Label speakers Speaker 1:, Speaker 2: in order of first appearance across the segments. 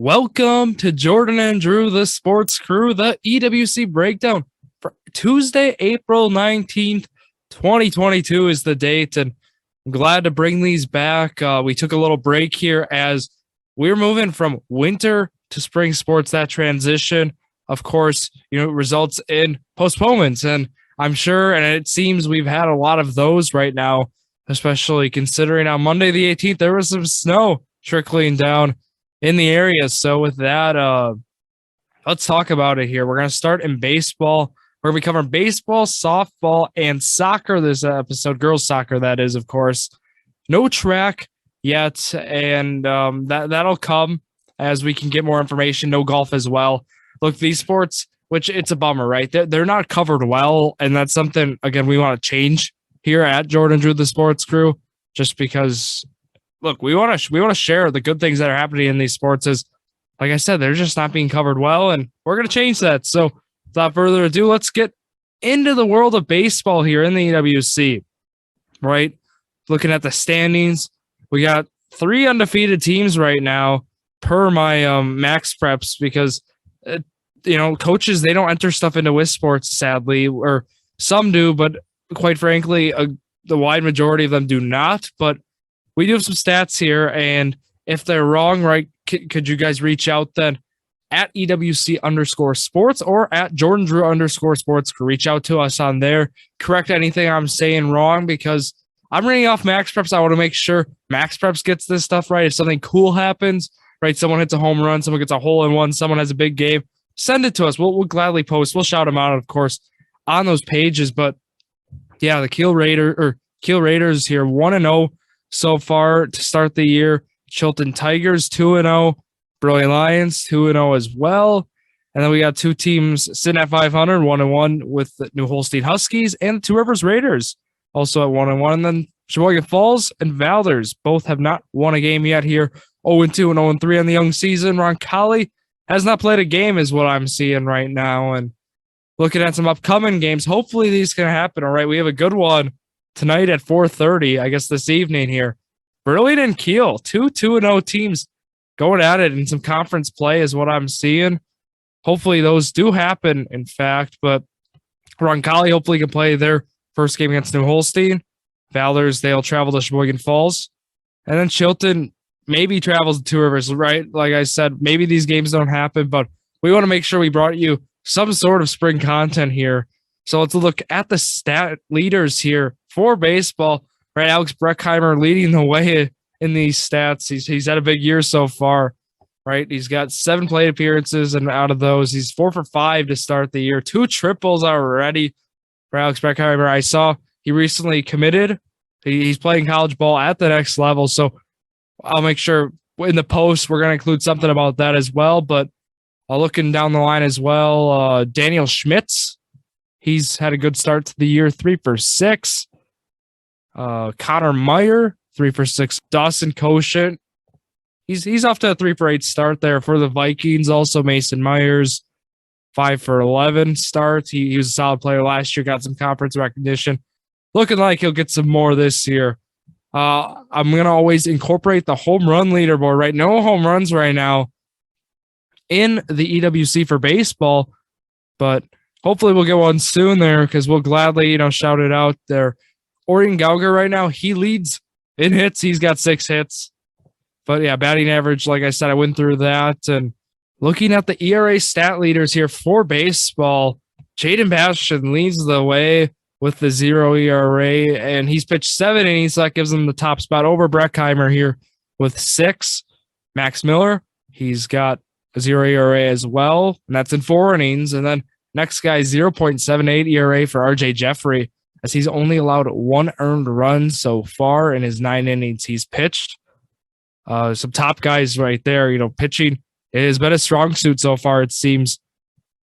Speaker 1: Welcome to Jordan and Drew, the sports crew, the EWC breakdown for Tuesday, April 19th, 2022 is the date. And I'm glad to bring these back. We took a little break here as we're moving from winter to spring sports. That transition, of course, results in postponements. And I'm sure, and it seems we've had a lot of those right now, especially considering on Monday the 18th, there was some snow trickling down in the area. So with that, let's talk about it here. We're going to start in baseball. We're going to be covering baseball, softball, and soccer this episode. Girls soccer, that is, of course. No track yet, and that'll come as we can get more information. No golf as well. Look, these sports, which it's a bummer, right? They're not covered well, and that's something, again, we want to change here at Jordan Drew, the sports crew, just because – look, we want to share the good things that are happening in these sports. As like I said, they're just not being covered well, and we're going to change that. So without further ado, let's get into the world of baseball here in the EWC. Right, looking at the standings, we got 3 undefeated teams right now per my max preps because coaches, they don't enter stuff into WIS sports, sadly, or some do, but quite frankly, the wide majority of them do not. But we do have some stats here, and if they're wrong, right, could you guys reach out then at EWC_sports or at Jordan Drew _sports? Reach out to us on there. Correct anything I'm saying wrong because I'm reading off Max Preps. I want to make sure Max Preps gets this stuff right. If something cool happens, right, someone hits a home run, someone gets a hole in one, someone has a big game, send it to us. We'll gladly post. We'll shout them out, of course, on those pages. But yeah, the Kiel Raiders here 1-0. So far to start the year. Chilton Tigers 2-0, Brilliant Lions 2-0 as well. And then we got 2 teams sitting at 500, 1-1 with the New Holstein Huskies and the Two Rivers Raiders also at 1-1. And then Sheboygan Falls and Valders both have not won a game yet here. 0-2 and 0-3 on the young season. Roncalli has not played a game is what I'm seeing right now. And looking at some upcoming games, hopefully these can happen. All right, we have a good one tonight at 4:30, I guess this evening here. Brilliant and Kiel, 2-0 teams going at it in some conference play is what I'm seeing. Hopefully those do happen, in fact, but Roncalli hopefully can play their first game against New Holstein. Valders, they'll travel to Sheboygan Falls. And then Chilton maybe travels to Two Rivers, right? Like I said, maybe these games don't happen, but we want to make sure we brought you some sort of spring content here. So let's look at the stat leaders here for baseball. Right, Alex Breckheimer leading the way in these stats. He's had a big year so far. Right, he's got 7 plate appearances, and out of those, he's 4 for 5 to start the year. 2 triples already for Alex Breckheimer. I saw he recently committed. He's playing college ball at the next level. So I'll make sure in the post we're going to include something about that as well. But looking down the line as well, Daniel Schmitz. He's had a good start to the year, 3 for 6. Connor Meyer, 3 for 6. Dawson Koshin, he's off to a 3 for 8 start there for the Vikings. Also Mason Myers, 5 for 11 starts. He was a solid player last year, got some conference recognition. Looking like he'll get some more this year. I'm going to always incorporate the home run leaderboard, right? No home runs right now in the EWC for baseball, but hopefully we'll get one soon there because we'll gladly, shout it out there. Orion Gauger right now, he leads in hits. He's got 6 hits. But yeah, batting average, like I said, I went through that. And looking at the ERA stat leaders here for baseball, Jaden Bastian leads the way with the 0 ERA, and he's pitched 7 innings, so that gives him the top spot over Breckheimer here with 6. Max Miller, he's got a 0 ERA as well, and that's in 4 innings. And then next guy, 0.78 ERA for RJ Jeffrey, as he's only allowed 1 earned run so far in his 9 innings he's pitched. Some top guys right there, pitching has been a strong suit so far, it seems,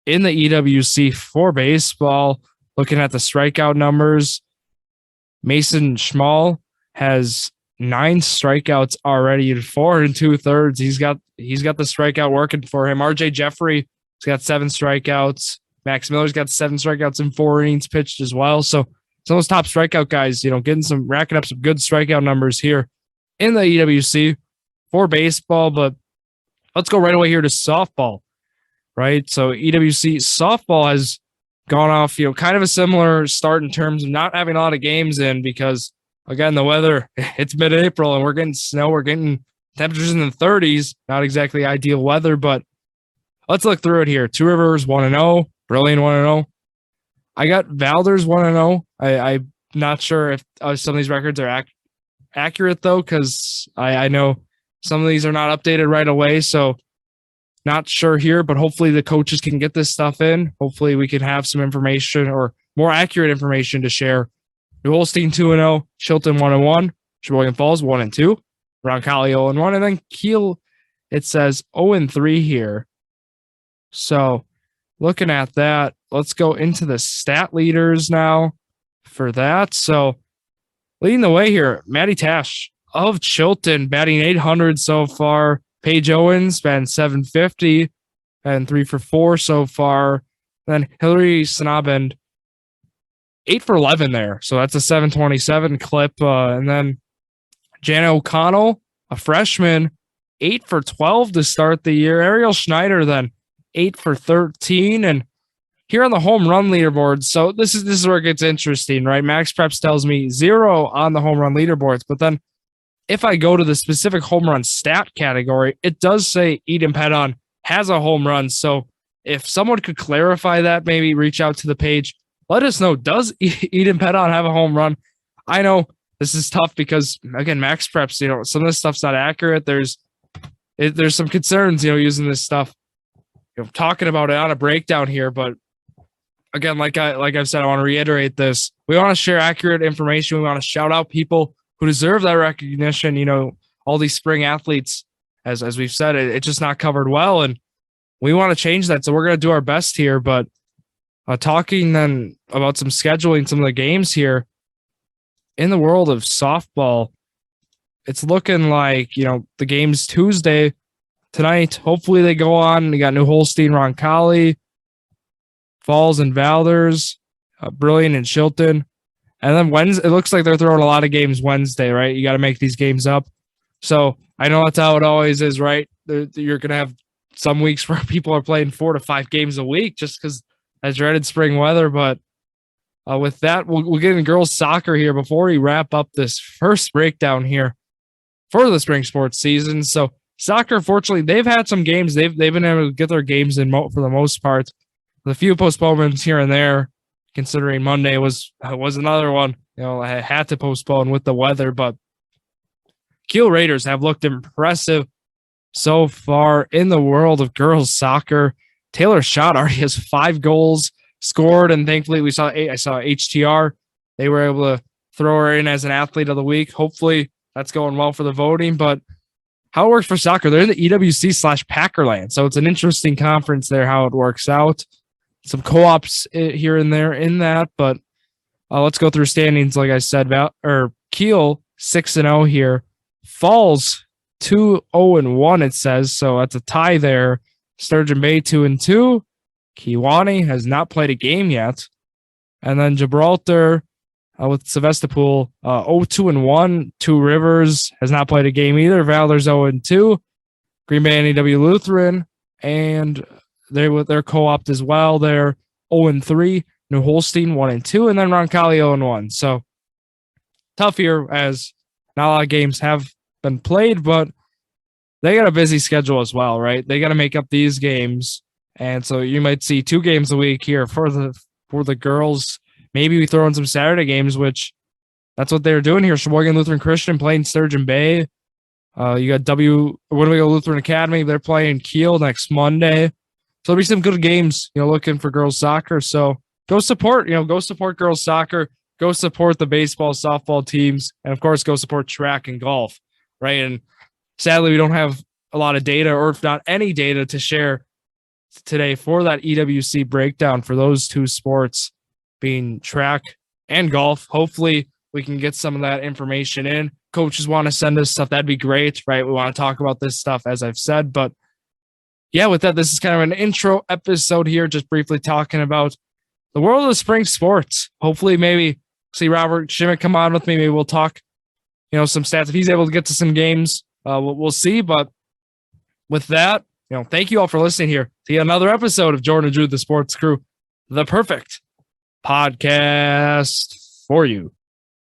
Speaker 1: in the EWC for baseball. Looking at the strikeout numbers, Mason Schmall has 9 strikeouts already in 4 2/3. He's got the strikeout working for him. RJ Jeffrey has got 7 strikeouts. Max Miller's got 7 strikeouts in 4 innings pitched as well. So some of those top strikeout guys, racking up some good strikeout numbers here in the EWC for baseball. But let's go right away here to softball, right? So EWC softball has gone off, kind of a similar start in terms of not having a lot of games in because, again, the weather, it's mid-April and we're getting snow. We're getting temperatures in the 30s. Not exactly ideal weather, but let's look through it here. Two Rivers 1-0, Brilliant 1-0. I got Valders 1-0. I'm not sure if some of these records are accurate, though, because I know some of these are not updated right away, so not sure here, but hopefully the coaches can get this stuff in. Hopefully we can have some information or more accurate information to share. New Holstein 2-0, Chilton 1-1, Sheboygan Falls 1-2, Roncalli 0-1, and then Kiel, it says 0-3 here. So looking at that, let's go into the stat leaders now for that. So leading the way here, Maddie Tash of Chilton, batting 800 so far. Paige Owens, batting 750, and 3 for 4 so far. Then Hillary Snabend, 8 for 11 there. So that's a 727 clip. And then Jana O'Connell, a freshman, 8 for 12 to start the year. Ariel Schneider, then 8 for 13. And here on the home run leaderboard, so this is where it gets interesting, right? Max Preps tells me 0 on the home run leaderboards, but then if I go to the specific home run stat category, it does say Eden Pedon has a home run. So if someone could clarify that, maybe reach out to the page. Let us know, does Eden Pedon have a home run? I know this is tough because, again, Max Preps, some of this stuff's not accurate. There's some concerns, using this stuff, talking about it on a breakdown here. But again, like I've said, I want to reiterate this. We want to share accurate information. We want to shout out people who deserve that recognition. All these spring athletes, as we've said, it's just not covered well. And we want to change that. So we're going to do our best here. But talking then about some scheduling, some of the games here in the world of softball, it's looking like, the game's Tuesday tonight. Hopefully they go on. You got New Holstein, Roncalli, Falls and Valders, Brilliant and Chilton. And then Wednesday, it looks like they're throwing a lot of games Wednesday, right? You got to make these games up. So I know that's how it always is, right? You're going to have some weeks where people are playing 4 to 5 games a week just because of dreaded spring weather. But with that, we'll get in girls soccer here before we wrap up this first breakdown here for the spring sports season. So soccer, fortunately, they've had some games. They've been able to get their games in for the most part. With a few postponements here and there, considering Monday was another one. I had to postpone with the weather, but Kiel Raiders have looked impressive so far in the world of girls soccer. Taylor Schott already has 5 goals scored, and thankfully I saw HTR. They were able to throw her in as an athlete of the week. Hopefully that's going well for the voting, but how it works for soccer, they're in the EWC/Packerland. So it's an interesting conference there, how it works out. Some co-ops here and there in that, but let's go through standings. Like I said, Kiel 6-0 here, Falls 2-0-1. It says so. That's a tie there. Sturgeon Bay 2-2. Kewanee has not played a game yet, and then Gibraltar with Sevastopol 0-2-1. Two Rivers has not played a game either. Valders 0-2. Green Bay NEW Lutheran and they're co-opted as well. They're 0-3. New Holstein 1-2, and then Roncalli 0-1. So tough here as not a lot of games have been played, but they got a busy schedule as well, right? They got to make up these games, and so you might see 2 games a week here for the girls. Maybe we throw in some Saturday games, which that's what they're doing here. Sheboygan Lutheran Christian playing Sturgeon Bay. You got Winnebago Lutheran Academy. They're playing Kiel next Monday. So there'll be some good games, looking for girls soccer. So go support girls soccer, go support the baseball, softball teams, and of course, go support track and golf, right? And sadly, we don't have a lot of data, or if not any data, to share today for that EWC breakdown for those 2 sports being track and golf. Hopefully, we can get some of that information in. Coaches want to send us stuff. That'd be great, right? We want to talk about this stuff, as I've said, but yeah, with that, this is kind of an intro episode here, just briefly talking about the world of spring sports. Hopefully, maybe see Robert Schimmick come on with me. Maybe we'll talk, some stats. If he's able to get to some games, we'll see. But with that, thank you all for listening here to another episode of Jordon and Drew, the Sports Crew, the perfect podcast for you.